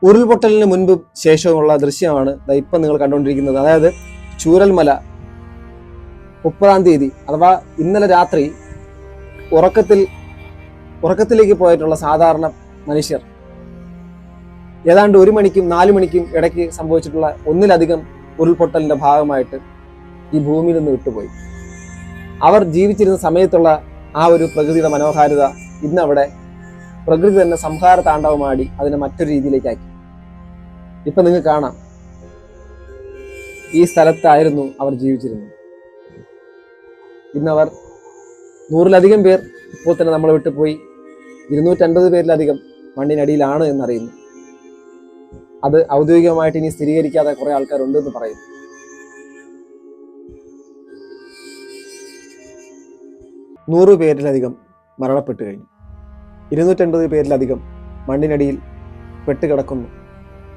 ഉരുൾപൊട്ടലിന് മുൻപും ശേഷവുമുള്ള ദൃശ്യമാണ് ഇപ്പം നിങ്ങൾ കണ്ടുകൊണ്ടിരിക്കുന്നത്. അതായത് ചൂരൽമല 30-ാം തീയതി അഥവാ ഇന്നലെ രാത്രി ഉറക്കത്തിലേക്ക് പോയിട്ടുള്ള സാധാരണ മനുഷ്യർ ഏതാണ്ട് 1 മണിക്കും 4 മണിക്കും ഇടയ്ക്ക് സംഭവിച്ചിട്ടുള്ള ഒന്നിലധികം ഉരുൾപൊട്ടലിന്റെ ഭാഗമായിട്ട് ഈ ഭൂമിയിൽ നിന്ന് വിട്ടുപോയി. അവർ ജീവിച്ചിരുന്ന സമയത്തുള്ള ആ ഒരു പ്രകൃതിയുടെ മനോഹാരിത ഇന്നവിടെ പ്രകൃതി തന്നെ സംഹാര താണ്ഡവമാടി അതിനെ മറ്റൊരു രീതിയിലേക്കാക്കി. ഇപ്പൊ നിങ്ങൾക്ക് കാണാം, ഈ സ്ഥലത്തായിരുന്നു അവർ ജീവിച്ചിരുന്നത്. ഇന്നവർ 100-ലധികം പേർ ഇപ്പോൾ തന്നെ നമ്മളെ വിട്ടുപോയി. 250 പേരിലധികം മണ്ണിനടിയിലാണ് എന്നറിയുന്നു. അത് ഔദ്യോഗികമായിട്ട് ഇനി സ്ഥിരീകരിക്കാതെ കുറെ ആൾക്കാരുണ്ടെന്ന് പറയുന്നു. നൂറ് പേരിലധികം മരണപ്പെട്ടു കഴിഞ്ഞു. 250 പേരിലധികം മണ്ണിനടിയിൽ പെട്ടുകിടക്കുന്നു.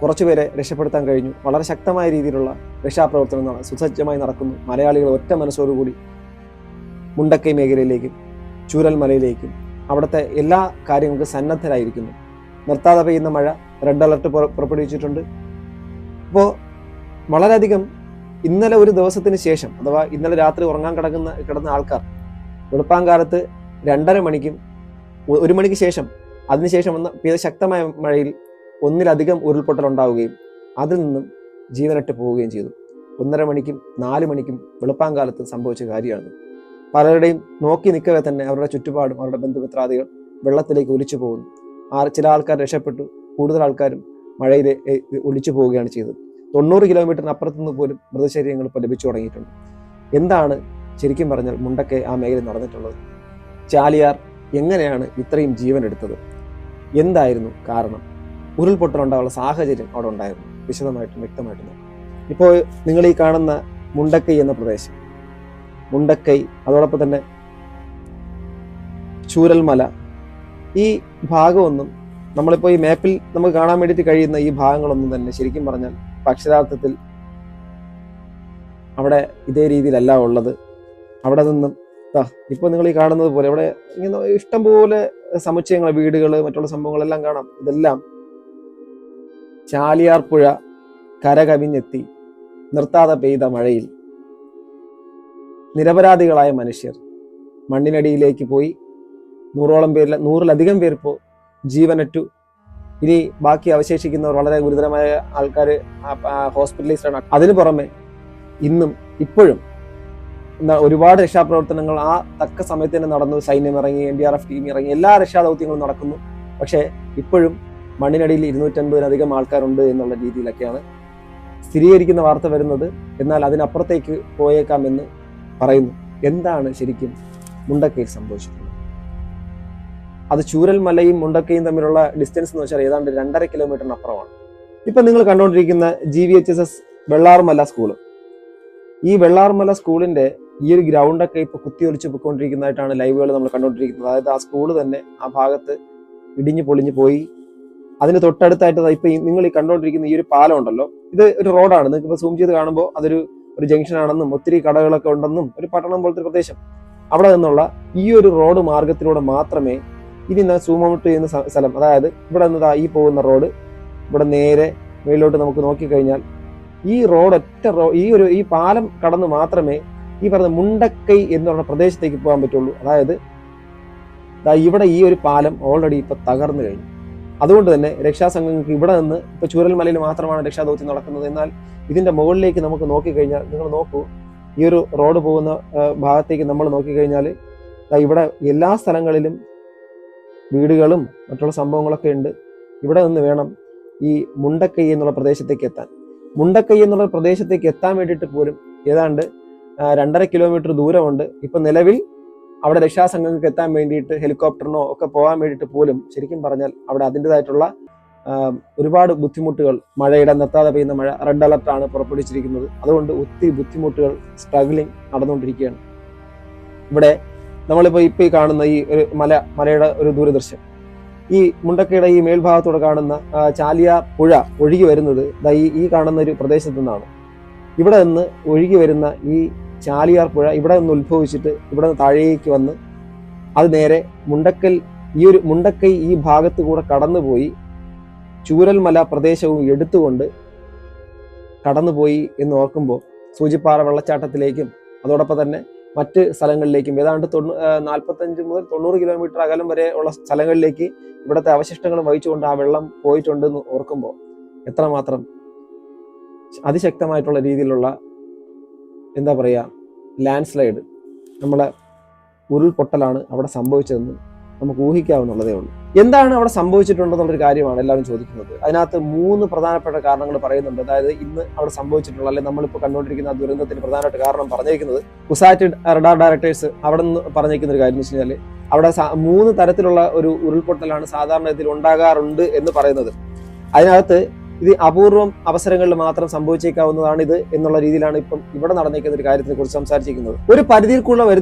കുറച്ചുപേരെ രക്ഷപ്പെടുത്താൻ കഴിഞ്ഞു. വളരെ ശക്തമായ രീതിയിലുള്ള രക്ഷാപ്രവർത്തനം സുസജ്ജമായി നടക്കുന്നു. മലയാളികൾ ഒറ്റ മനസ്സോടുകൂടി മുണ്ടക്കൈ മേഖലയിലേക്കും ചൂരൽമലയിലേക്കും അവിടുത്തെ എല്ലാ കാര്യങ്ങൾക്കും സന്നദ്ധരായിരിക്കുന്നു. നിർത്താതെ പെയ്യുന്ന മഴ, റെഡ് അലർട്ട് പുറപ്പെടുവിച്ചിട്ടുണ്ട്. അപ്പോൾ വളരെയധികം ഇന്നലെ ഒരു ദിവസത്തിന് ശേഷം അഥവാ ഇന്നലെ രാത്രി ഉറങ്ങാൻ കിടന്ന ആൾക്കാർ വെളുപ്പാങ്കാലത്ത് 2:30 മണിക്കും 1 മണിക്ക് ശേഷം അതിനുശേഷം വന്ന പെയ്ത ശക്തമായ മഴയിൽ ഒന്നിലധികം ഉരുൾപൊട്ടൽ ഉണ്ടാവുകയും അതിൽ നിന്നും ജീവനറ്റ് പോവുകയും ചെയ്തു. 1:30 മണിക്കും 4 മണിക്കും വെളുപ്പാങ്കാലത്ത് സംഭവിച്ച കാര്യമാണ്. പലരുടെയും നോക്കി നിൽക്കവേ തന്നെ അവരുടെ ചുറ്റുപാടും അവരുടെ ബന്ധുമിത്രാദികൾ വെള്ളത്തിലേക്ക് ഒലിച്ചു പോകുന്നു. ചില ആൾക്കാർ രക്ഷപ്പെട്ടു, കൂടുതൽ ആൾക്കാരും മഴയിൽ ഒലിച്ചു പോവുകയാണ് ചെയ്തത്. 90 കിലോമീറ്ററിന് അപ്പുറത്തുനിന്ന് പോലും മൃതശരീരങ്ങൾ ഇപ്പോൾ ലഭിച്ചു തുടങ്ങിയിട്ടുണ്ട്. എന്താണ് ശരിക്കും പറഞ്ഞാൽ മുണ്ടക്കൈ ആ മേഖലയിൽ നടന്നിട്ടുള്ളത്? ചാലിയാർ എങ്ങനെയാണ് ഇത്രയും ജീവൻ എടുത്തത്? എന്തായിരുന്നു കാരണം? ഉരുൾപൊട്ടലുണ്ടാകാനുള്ള സാഹചര്യം അവിടെ ഉണ്ടായിരുന്നു. വിശദമായിട്ടും വ്യക്തമായിട്ടും ഇപ്പോൾ നിങ്ങൾ ഈ കാണുന്ന മുണ്ടക്കൈ എന്ന പ്രദേശം, മുണ്ടക്കൈ, അതോടൊപ്പം തന്നെ ചൂരൽമല, ഈ ഭാഗമൊന്നും നമ്മളിപ്പോൾ ഈ മാപ്പിൽ നമുക്ക് കാണാൻ വേണ്ടിയിട്ട് കഴിയുന്ന ഈ ഭാഗങ്ങളൊന്നും തന്നെ ശരിക്കും പറഞ്ഞാൽ അക്ഷരാർത്ഥത്തിൽ അവിടെ ഇതേ രീതിയിലല്ല ഉള്ളത്. അവിടെ നിന്നും ഇപ്പോൾ നിങ്ങൾ ഈ കാണുന്നത് പോലെ ഇവിടെ ഇങ്ങനെ ഇഷ്ടംപോലെ സമുച്ചയങ്ങൾ, വീടുകൾ, മറ്റുള്ള സംഭവങ്ങളെല്ലാം കാണാം. ഇതെല്ലാം ചാലിയാർ പുഴ കരകവിഞ്ഞെത്തി നിർത്താതെ പെയ്ത മഴയിൽ നിരപരാധികളായ മനുഷ്യർ മണ്ണിനടിയിലേക്ക് പോയി. 100-ലധികം പേർ ഇപ്പോൾ ജീവനറ്റു. ഇനി ബാക്കി അവശേഷിക്കുന്നവർ വളരെ ഗുരുതരമായ ആൾക്കാർ ഹോസ്പിറ്റലൈസ്ഡ് ആണ്. അതിനു പുറമെ ഇന്നും ഇപ്പോഴും ഒരുപാട് രക്ഷാപ്രവർത്തനങ്ങൾ ആ തക്ക സമയത്ത് തന്നെ നടന്നു. സൈന്യം ഇറങ്ങി, NDRF ടീം ഇറങ്ങി, എല്ലാ രക്ഷാദൗത്യങ്ങളും നടക്കുന്നു. പക്ഷേ ഇപ്പോഴും മണ്ണിനടിയിൽ 250-ലധികം ആൾക്കാരുണ്ട് എന്നുള്ള രീതിയിലൊക്കെയാണ് സ്ഥിരീകരിക്കുന്ന വാർത്ത വരുന്നത്. എന്നാൽ അതിനപ്പുറത്തേക്ക് പോയേക്കാമെന്ന് പറയുന്നു. എന്താണ് ശരിക്കും മുണ്ടക്കൈയിൽ സംഭവിച്ചിട്ടുള്ളത്? അത് ചൂരൽമലയും മുണ്ടക്കൈയും തമ്മിലുള്ള ഡിസ്റ്റൻസ് എന്ന് വെച്ചാൽ ഏതാണ്ട് 2.5 കിലോമീറ്ററിന് അപ്പുറമാണ്. ഇപ്പം നിങ്ങൾ കണ്ടുകൊണ്ടിരിക്കുന്ന GVHSS വെള്ളാർമല സ്കൂള്, ഈ വെള്ളാർമല സ്കൂളിന്റെ ഈ ഒരു ഗ്രൗണ്ടൊക്കെ ഇപ്പൊ കുത്തിയൊലിച്ച് പോയിക്കൊണ്ടിരിക്കുന്നതായിട്ടാണ് ലൈവുകൾ നമ്മൾ കണ്ടുകൊണ്ടിരിക്കുന്നത്. അതായത് ആ സ്കൂള് തന്നെ ആ ഭാഗത്ത് ഇടിഞ്ഞു പൊളിഞ്ഞു പോയി. അതിന് തൊട്ടടുത്തായിട്ട് ഇപ്പൊ നിങ്ങൾ ഈ കണ്ടുകൊണ്ടിരിക്കുന്ന ഈ ഒരു പാലം ഉണ്ടല്ലോ, ഇത് ഒരു റോഡാണ്. നിങ്ങൾക്ക് ഇപ്പൊ സൂം ചെയ്ത് കാണുമ്പോൾ അതൊരു ജംഗ്ഷൻ ആണെന്നും ഒത്തിരി കടകളൊക്കെ ഉണ്ടെന്നും ഒരു പട്ടണം പോലത്തെ പ്രദേശം, അവിടെ നിന്നുള്ള ഈ ഒരു റോഡ് മാർഗത്തിലൂടെ മാത്രമേ ഇനി സൂം ഔട്ട് ചെയ്യുന്ന സ്ഥലം, അതായത് ഇവിടെ നിന്ന് ഈ പോകുന്ന റോഡ് ഇവിടെ നേരെ മേളിലോട്ട് നമുക്ക് നോക്കിക്കഴിഞ്ഞാൽ ഈ റോഡ് ഈ പാലം കടന്ന് മാത്രമേ ഈ പറഞ്ഞ മുണ്ടക്കൈ എന്ന് പറഞ്ഞ പ്രദേശത്തേക്ക് പോകാൻ പറ്റുള്ളൂ. അതായത് ഇവിടെ ഈ ഒരു പാലം ഓൾറെഡി ഇപ്പൊ തകർന്നു കഴിഞ്ഞു. അതുകൊണ്ട് തന്നെ രക്ഷാസംഘങ്ങൾക്ക് ഇവിടെ നിന്ന് ഇപ്പൊ ചൂരൽമലയിൽ മാത്രമാണ് രക്ഷാദൗത്യം നടക്കുന്നത്. എന്നാൽ ഇതിന്റെ മുകളിലേക്ക് നമുക്ക് നോക്കിക്കഴിഞ്ഞാൽ, നിങ്ങൾ നോക്കൂ, ഈ ഒരു റോഡ് പോകുന്ന ഭാഗത്തേക്ക് നമ്മൾ നോക്കിക്കഴിഞ്ഞാൽ ഇവിടെ എല്ലാ സ്ഥലങ്ങളിലും വീടുകളും മറ്റുള്ള സംഭവങ്ങളൊക്കെ ഉണ്ട്. ഇവിടെ നിന്ന് വേണം ഈ മുണ്ടക്കൈ എന്നുള്ള പ്രദേശത്തേക്ക് എത്താൻ. മുണ്ടക്കൈ എന്നുള്ള പ്രദേശത്തേക്ക് എത്താൻ വേണ്ടിയിട്ട് പോലും ഏതാണ്ട് 2.5 കിലോമീറ്റർ ദൂരമുണ്ട്. ഇപ്പൊ നിലവിൽ അവിടെ രക്ഷാസംഘങ്ങൾക്ക് എത്താൻ വേണ്ടിയിട്ട് ഹെലികോപ്റ്ററിനോ ഒക്കെ പോകാൻ വേണ്ടിയിട്ട് പോലും ശരിക്കും പറഞ്ഞാൽ അവിടെ അതിൻ്റെതായിട്ടുള്ള ഒരുപാട് ബുദ്ധിമുട്ടുകൾ, മഴയുടെ നിർത്താതെ പെയ്യുന്ന മഴ, റെഡ് അലർട്ടാണ് പുറപ്പെടുവിച്ചിരിക്കുന്നത്. അതുകൊണ്ട് ഒത്തിരി ബുദ്ധിമുട്ടുകൾ, സ്ട്രഗ്ലിംഗ് നടന്നുകൊണ്ടിരിക്കുകയാണ്. ഇവിടെ നമ്മളിപ്പോൾ ഈ കാണുന്ന ഈ ഒരു മലയുടെ ഒരു ദൂരദൃശ്യം, ഈ മുണ്ടക്കയുടെ ഈ മേൽഭാഗത്തൂടെ കാണുന്ന ചാലിയാർ പുഴ ഒഴുകി വരുന്നത് ഈ കാണുന്ന ഒരു പ്രദേശത്തു നിന്നാണ്. ഇവിടെ നിന്ന് ഒഴുകി വരുന്ന ഈ ചാലിയാർ പുഴ ഇവിടെ നിന്ന് ഉത്ഭവിച്ചിട്ട് ഇവിടെ നിന്ന് താഴേക്ക് വന്ന് അത് നേരെ മുണ്ടക്കൈ ഈ ഭാഗത്ത് കൂടെ കടന്നുപോയി ചൂരൽമല പ്രദേശവും എടുത്തുകൊണ്ട് കടന്നുപോയി എന്ന് ഓർക്കുമ്പോൾ സൂചിപ്പാറ വെള്ളച്ചാട്ടത്തിലേക്കും അതോടൊപ്പം തന്നെ മറ്റ് സ്ഥലങ്ങളിലേക്കും ഏതാണ്ട് 45 മുതൽ 90 കിലോമീറ്റർ അകലം വരെ ഉള്ള സ്ഥലങ്ങളിലേക്ക് ഇവിടുത്തെ അവശിഷ്ടങ്ങളും വഹിച്ചുകൊണ്ട് ആ വെള്ളം പോയിട്ടുണ്ടെന്ന് ഓർക്കുമ്പോൾ എത്രമാത്രം അതിശക്തമായിട്ടുള്ള രീതിയിലുള്ള എന്താ പറയുക ലാൻഡ് സ്ലൈഡ്, നമ്മളെ ഉരുൾപൊട്ടലാണ് അവിടെ സംഭവിച്ചതെന്ന് നമുക്ക് ഊഹിക്കാവുന്നതേ ഉള്ളൂ. എന്താണ് അവിടെ സംഭവിച്ചിട്ടുണ്ടെന്നുള്ളൊരു കാര്യമാണ് എല്ലാവരും ചോദിക്കുന്നത്. അതിനകത്ത് 3 പ്രധാനപ്പെട്ട കാരണങ്ങൾ പറയുന്നുണ്ട്. അതായത് ഇന്ന് അവിടെ സംഭവിച്ചിട്ടുള്ള അല്ലെങ്കിൽ നമ്മളിപ്പോൾ കണ്ടുകൊണ്ടിരിക്കുന്ന ആ ദുരന്തത്തിന് പ്രധാനപ്പെട്ട കാരണം പറഞ്ഞിരിക്കുന്നത് കുസാറ്റ് റഡാർ ഡയറക്ടേഴ്സ് അവിടെ നിന്ന് പറഞ്ഞിരിക്കുന്ന ഒരു കാര്യം എന്ന് വെച്ച് കഴിഞ്ഞാൽ അവിടെ 3 തരത്തിലുള്ള ഒരു ഉരുൾപൊട്ടലാണ് സാധാരണ ഇതിൽ ഉണ്ടാകാറുണ്ട് എന്ന് പറയുന്നത്. അതിനകത്ത് ഇത് അപൂർവം അവസരങ്ങളിൽ മാത്രം സംഭവിച്ചേക്കാവുന്നതാണ് ഇത് എന്നുള്ള രീതിയിലാണ് ഇപ്പം ഇവിടെ നടന്നിരിക്കുന്ന ഒരു കാര്യത്തിനെ കുറിച്ച് സംസാരിച്ചിരിക്കുന്നത്. ഒരു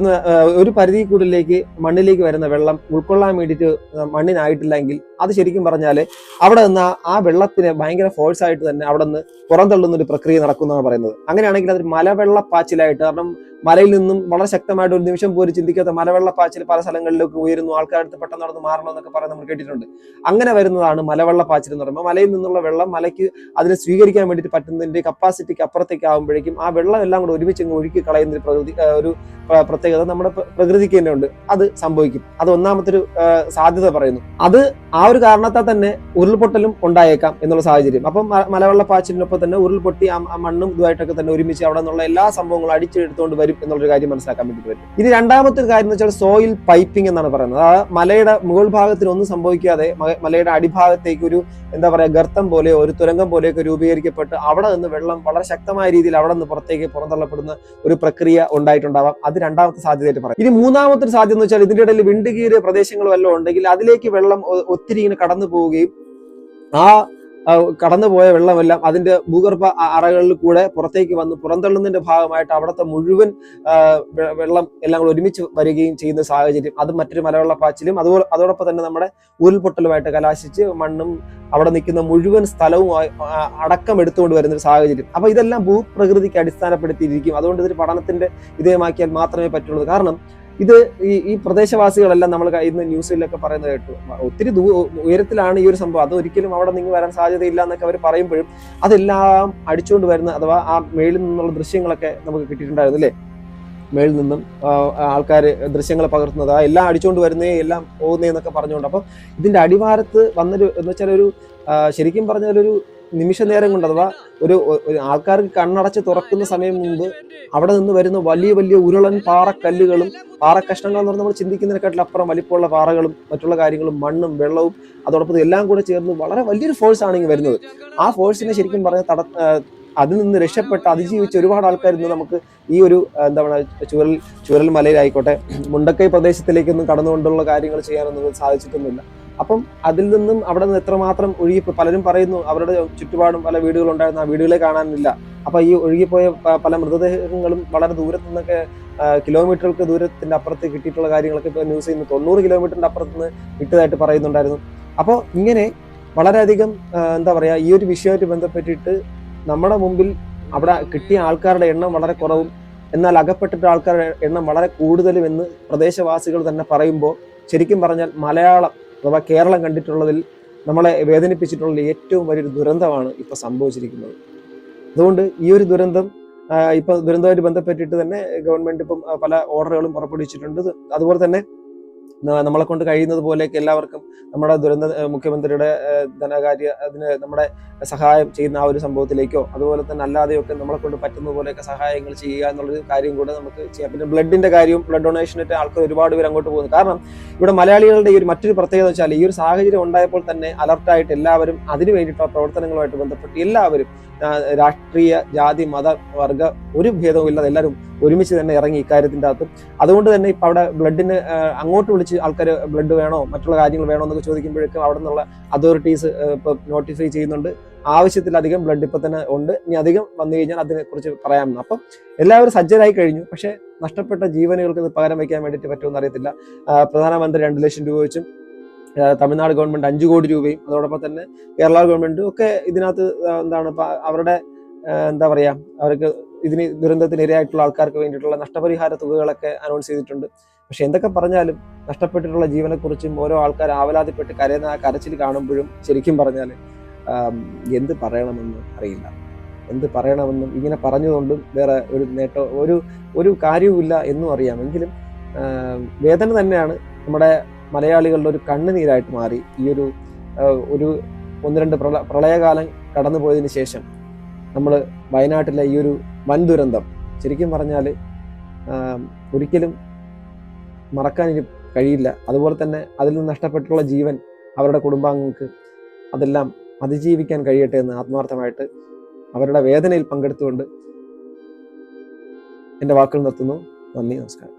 പരിധിയിൽ കൂടുതലേക്ക് മണ്ണിലേക്ക് വരുന്ന വെള്ളം ഉൾക്കൊള്ളാൻ വേണ്ടിയിട്ട് മണ്ണിനായിട്ടില്ലെങ്കിൽ അത് ശരിക്കും പറഞ്ഞാൽ അവിടെ നിന്ന് ആ വെള്ളത്തിന് ഭയങ്കര ഫോഴ്സ് ആയിട്ട് തന്നെ അവിടെ നിന്ന് പുറന്തള്ളുന്ന ഒരു പ്രക്രിയ നടക്കുന്നതാണ് പറയുന്നത്. അങ്ങനെയാണെങ്കിൽ അതൊരു മലവെള്ളപ്പാച്ചിലായിട്ട്, കാരണം മലയിൽ നിന്നും വളരെ ശക്തമായിട്ട് ഒരു നിമിഷം പോലും ചിന്തിക്കാത്ത മലവെള്ളപ്പാച്ചിൽ പല സ്ഥലങ്ങളിലേക്ക് ഉയരുന്നു, ആൾക്കാരുടെ പെട്ടെന്ന് നടന്ന് മാറണം എന്നൊക്കെ പറയാൻ നമ്മൾ കേട്ടിട്ടുണ്ട്. അങ്ങനെ വരുന്നതാണ് മലവെള്ളപ്പാച്ചിൽ എന്ന് പറയുമ്പോൾ മലയിൽ നിന്നുള്ള വെള്ളം മലയ്ക്ക് അതിനെ സ്വീകരിക്കാൻ വേണ്ടിയിട്ട് പറ്റുന്നതിന്റെ കപ്പാസിറ്റിക്ക് അപ്പുറത്തേക്ക് ആകുമ്പോഴേക്കും ആ വെള്ളം എല്ലാം കൂടെ ഒരുമിച്ച് ഒഴുക്കി കളയുന്ന ഒരു പ്രത്യേകത നമ്മുടെ പ്രകൃതിക്ക് തന്നെ ഉണ്ട്. അത് സംഭവിക്കും. അത് ഒന്നാമത്തെ ഒരു സാധ്യത പറയുന്നു. അത് ആ ഒരു കാരണത്താൽ തന്നെ ഉരുൾപൊട്ടലും ഉണ്ടായേക്കാം എന്നുള്ള സാഹചര്യം. അപ്പം മലവെള്ളപ്പാച്ചിലിനൊപ്പം തന്നെ ഉരുൾപൊട്ടി ആ മണ്ണും ഇതുമായിട്ടൊക്കെ തന്നെ ഒരുമിച്ച് അവിടെ നിന്നുള്ള എല്ലാ സംഭവങ്ങളും അടിച്ചെടുത്തുകൊണ്ട് വരും എന്നുള്ളൊരു കാര്യം മനസ്സിലാക്കാൻ വേണ്ടി പറ്റും. ഇനി രണ്ടാമത്തെ ഒരു കാര്യം എന്ന് വെച്ചാൽ സോയിൽ പൈപ്പിംഗ് എന്നാണ് പറയുന്നത്. ആ മലയുടെ മുകൾ ഭാഗത്തിന് ഒന്നും സംഭവിക്കാതെ മലയുടെ അടിഭാഗത്തേക്ക് ഒരു എന്താ പറയുക ഗർത്തം പോലെയോ ഒരു തുരങ്കം പോലെയൊക്കെ രൂപീകരിക്കപ്പെട്ട് അവിടെ നിന്ന് വെള്ളം വളരെ ശക്തമായ രീതിയിൽ അവിടെ നിന്ന് പുറത്തേക്ക് പുറന്തള്ളപ്പെടുന്ന ഒരു പ്രക്രിയ ഉണ്ടായിട്ടുണ്ടാവാം. അത് രണ്ടാമത്തെ സാധ്യതയായിട്ട് പറയും. ഇനി മൂന്നാമത്തെ സാധ്യത എന്ന് വെച്ചാൽ ഇതിന്റെ ഇടയിൽ വിണ്ടുകീറിയ പ്രദേശങ്ങൾ വല്ലതും ഉണ്ടെങ്കിൽ അതിലേക്ക് വെള്ളം ഒത്തിരി ഇങ്ങനെ കടന്നു പോവുകയും ആ കടന്നുപോയ വെള്ളമെല്ലാം അതിന്റെ ഭൂഗർഭ അറകളിൽ കൂടെ പുറത്തേക്ക് വന്ന് പുറന്തള്ളുന്നതിന്റെ ഭാഗമായിട്ട് അവിടുത്തെ മുഴുവൻ വെള്ളം എല്ലാം കൂടെ ഒരുമിച്ച് വരികയും ചെയ്യുന്ന സാഹചര്യം, അത് മറ്റൊരു മലവെള്ളപ്പാച്ചിലും അതോടൊപ്പം തന്നെ നമ്മുടെ ഉരുൾപൊട്ടലുമായിട്ട് കലാശിച്ച് മണ്ണും അവിടെ നിൽക്കുന്ന മുഴുവൻ സ്ഥലവും അടക്കം എടുത്തുകൊണ്ട് വരുന്ന ഒരു സാഹചര്യം. അപ്പൊ ഇതെല്ലാം ഭൂപ്രകൃതിക്ക് അടിസ്ഥാനപ്പെടുത്തിയിരിക്കും. അതുകൊണ്ട് ഇതൊരു പഠനത്തിന്റെ വിധേയമാക്കിയാൽ മാത്രമേ പറ്റുള്ളൂ. കാരണം ഇത് ഈ പ്രദേശവാസികളെല്ലാം നമ്മൾ ഇന്ന് ന്യൂസിലൊക്കെ പറയുന്നത് കേട്ടു, ഒത്തിരി ഉയരത്തിലാണ് ഈ ഒരു സംഭവം, അത് ഒരിക്കലും അവിടെ നിങ്ങൾ വരാൻ സാധ്യതയില്ല എന്നൊക്കെ അവർ പറയുമ്പോഴും അതെല്ലാം അടിച്ചുകൊണ്ട് വരുന്ന അഥവാ ആ മേളിൽ നിന്നുള്ള ദൃശ്യങ്ങളൊക്കെ നമുക്ക് കിട്ടിയിട്ടുണ്ടായിരുന്നു അല്ലേ. മേളിൽ നിന്നും ആൾക്കാർ ദൃശ്യങ്ങൾ പകർത്തുന്നത് എല്ലാം അടിച്ചുകൊണ്ട് വരുന്നേ എല്ലാം പോകുന്നേ എന്നൊക്കെ പറഞ്ഞുകൊണ്ട്. അപ്പം ഇതിന്റെ അടിവാരത്ത് വന്നൊരു എന്ന് വെച്ചാൽ ഒരു ശരിക്കും പറഞ്ഞാൽ ഒരു നിമിഷ നേരം കൊണ്ട് അഥവാ ഒരു ആൾക്കാർക്ക് കണ്ണടച്ച് തുറക്കുന്ന സമയം മുമ്പ് അവിടെ നിന്ന് വരുന്ന വലിയ വലിയ ഉരുളൻ പാറക്കല്ലുകളും പാറക്കഷ്ണങ്ങൾ എന്ന് പറഞ്ഞാൽ നമ്മൾ ചിന്തിക്കുന്നതിനെക്കാട്ടിൽ അപ്പുറം വലിപ്പമുള്ള പാറകളും മറ്റുള്ള കാര്യങ്ങളും മണ്ണും വെള്ളവും അതോടൊപ്പം എല്ലാം കൂടെ ചേർന്ന് വളരെ വലിയൊരു ഫോഴ്സ് ആണ് ഇങ്ങനെ വരുന്നത്. ആ ഫോഴ്സിനെ ശരിക്കും പറഞ്ഞാൽ അതിൽ നിന്ന് രക്ഷപ്പെട്ട് അതിജീവിച്ച ഒരുപാട് ആൾക്കാർ ഇന്ന് നമുക്ക് ഈ ഒരു എന്താ പറയുക ചുരൽ മലയിലായിക്കോട്ടെ മുണ്ടക്കൈ പ്രദേശത്തിലേക്കൊന്നും കടന്നുകൊണ്ടുള്ള കാര്യങ്ങൾ ചെയ്യാനൊന്നും സാധിച്ചിട്ടൊന്നുമില്ല. അപ്പം അതിൽ നിന്നും അവിടെ നിന്ന് എത്രമാത്രം പലരും പറയുന്നു അവരുടെ ചുറ്റുപാടും പല വീടുകളുണ്ടായിരുന്നു, ആ വീടുകളെ കാണാനില്ല. അപ്പൊ ഈ ഒഴുകിപ്പോയ പല മൃതദേഹങ്ങളും വളരെ ദൂരത്തു നിന്നൊക്കെ കിലോമീറ്ററുകൾക്ക് ദൂരത്തിന്റെ അപ്പുറത്ത് കിട്ടിയിട്ടുള്ള കാര്യങ്ങളൊക്കെ ഇപ്പൊ ന്യൂസ് ചെയ്യുന്നു 90 കിലോമീറ്ററിന്റെ അപ്പുറത്ത് നിന്ന് കിട്ടിയതായിട്ട് പറയുന്നുണ്ടായിരുന്നു. അപ്പോൾ ഇങ്ങനെ വളരെയധികം എന്താ പറയാ ഈ ഒരു വിഷയമായിട്ട് ബന്ധപ്പെട്ടിട്ട് നമ്മുടെ മുമ്പിൽ അവിടെ കിട്ടിയ ആൾക്കാരുടെ എണ്ണം വളരെ കുറവും എന്നാൽ അകപ്പെട്ടിട്ട ആൾക്കാരുടെ എണ്ണം വളരെ കൂടുതലും എന്ന് പ്രദേശവാസികൾ തന്നെ പറയുമ്പോൾ ശരിക്കും പറഞ്ഞാൽ മലയാളം അഥവാ കേരളം കണ്ടിട്ടുള്ളതിൽ നമ്മളെ വേദനിപ്പിച്ചിട്ടുള്ള ഏറ്റവും വലിയൊരു ദുരന്തമാണ് ഇപ്പൊ സംഭവിച്ചിരിക്കുന്നത്. അതുകൊണ്ട് ഈ ഒരു ദുരന്തം ഇപ്പൊ ദുരന്തവുമായിട്ട് ബന്ധപ്പെട്ടിട്ട് തന്നെ ഗവൺമെന്റ് ഇപ്പം പല ഓർഡറുകളും പുറപ്പെടുവിച്ചിട്ടുണ്ട്. അതുപോലെ തന്നെ നമ്മളെ കൊണ്ട് കഴിയുന്നത് പോലെയൊക്കെ എല്ലാവർക്കും നമ്മുടെ മുഖ്യമന്ത്രിയുടെ ധനകാര്യ അതിന് നമ്മുടെ സഹായം ചെയ്യുന്ന ആ ഒരു സംഭവത്തിലേക്കോ അതുപോലെ തന്നെ അല്ലാതെയൊക്കെ നമ്മളെ കൊണ്ട് പറ്റുന്ന പോലെയൊക്കെ സഹായങ്ങൾ ചെയ്യുക എന്നുള്ളൊരു കാര്യം കൂടെ നമുക്ക് ചെയ്യാം. പിന്നെ ബ്ലഡിന്റെ കാര്യവും ബ്ലഡ് ഡൊണേഷനായിട്ട് ആൾക്കാർ ഒരുപാട് പേര് അങ്ങോട്ട് പോകുന്നു. കാരണം ഇവിടെ മലയാളികളുടെ ഈ ഒരു മറ്റൊരു പ്രത്യേകത വെച്ചാൽ ഈ ഒരു സാഹചര്യം ഉണ്ടായപ്പോൾ തന്നെ അലർട്ടായിട്ട് എല്ലാവരും അതിനു വേണ്ടിയിട്ടുള്ള പ്രവർത്തനങ്ങളുമായിട്ട് ബന്ധപ്പെട്ട് എല്ലാവരും രാഷ്ട്രീയ ജാതി മത വർഗ ഒരു ഭേദവും ഇല്ലാതെ എല്ലാവരും ഒരുമിച്ച് തന്നെ ഇറങ്ങി ഇക്കാര്യത്തിൻ്റെ അകത്തും. അതുകൊണ്ട് തന്നെ ഇപ്പൊ അവിടെ ബ്ലഡിന് അങ്ങോട്ട് വിളിച്ച് ആൾക്കാർ ബ്ലഡ് വേണോ മറ്റുള്ള കാര്യങ്ങൾ വേണോ എന്നൊക്കെ ചോദിക്കുമ്പോഴേക്കും അവിടെ നിന്നുള്ള അതോറിറ്റീസ് ഇപ്പൊ നോട്ടിഫൈ ചെയ്യുന്നുണ്ട് ആവശ്യത്തിലധികം ബ്ലഡ് ഇപ്പൊ തന്നെ ഉണ്ട്, ഇനി അധികം വന്നു കഴിഞ്ഞാൽ അതിനെക്കുറിച്ച് പറയാമെന്ന്. അപ്പം എല്ലാവരും സജ്ജരായി കഴിഞ്ഞു. പക്ഷെ നഷ്ടപ്പെട്ട ജീവനുകൾക്ക് ഇത് പകരം വയ്ക്കാൻ വേണ്ടിയിട്ട് പറ്റുമെന്ന് അറിയത്തില്ല. പ്രധാനമന്ത്രി 2 ലക്ഷം രൂപ വെച്ചും തമിഴ്നാട് ഗവൺമെന്റ് 5 കോടി രൂപയും അതോടൊപ്പം തന്നെ കേരള ഗവൺമെന്റും ഒക്കെ ഇതിനകത്ത് എന്താണ് അവരുടെ എന്താ പറയാ അവർക്ക് ദുരന്തത്തിന് ഇരയായിട്ടുള്ള ആൾക്കാർക്ക് വേണ്ടിയിട്ടുള്ള നഷ്ടപരിഹാര തുകകളൊക്കെ അനൗൺസ് ചെയ്തിട്ടുണ്ട്. പക്ഷെ എന്തൊക്കെ പറഞ്ഞാലും നഷ്ടപ്പെട്ടിട്ടുള്ള ജീവനെക്കുറിച്ചും ഓരോ ആൾക്കാർ ആവലാതിപ്പെട്ട് കരയുന്ന ആ കരച്ചിൽ കാണുമ്പോഴും ശരിക്കും പറഞ്ഞാൽ എന്ത് പറയണമെന്ന് അറിയില്ല. എന്ത് പറയണമെന്നും ഇങ്ങനെ പറഞ്ഞുകൊണ്ടും വേറെ ഒരു ഒരു കാര്യവുമില്ല എന്നും അറിയാം. എങ്കിലും വേദന തന്നെയാണ് നമ്മുടെ മലയാളികളുടെ ഒരു കണ്ണുനീരായിട്ട് മാറി ഈ ഒരു 1-2 പ്രളയകാലം കടന്നു പോയതിന് ശേഷം നമ്മൾ വയനാട്ടിലെ ഈ ഒരു വൻ ദുരന്തം ശരിക്കും പറഞ്ഞാൽ ഒരിക്കലും മറക്കാൻ ഇനി കഴിയില്ല. അതുപോലെ തന്നെ അതിൽ നിന്ന് നഷ്ടപ്പെട്ടുള്ള ജീവൻ അവരുടെ കുടുംബാംഗങ്ങൾക്ക് അതെല്ലാം അതിജീവിക്കാൻ കഴിയട്ടെ എന്ന് ആത്മാർത്ഥമായിട്ട് അവരുടെ വേദനയിൽ പങ്കെടുത്തുകൊണ്ട് എൻ്റെ വാക്കുകൾ നിർത്തുന്നു. നന്ദി, നമസ്കാരം.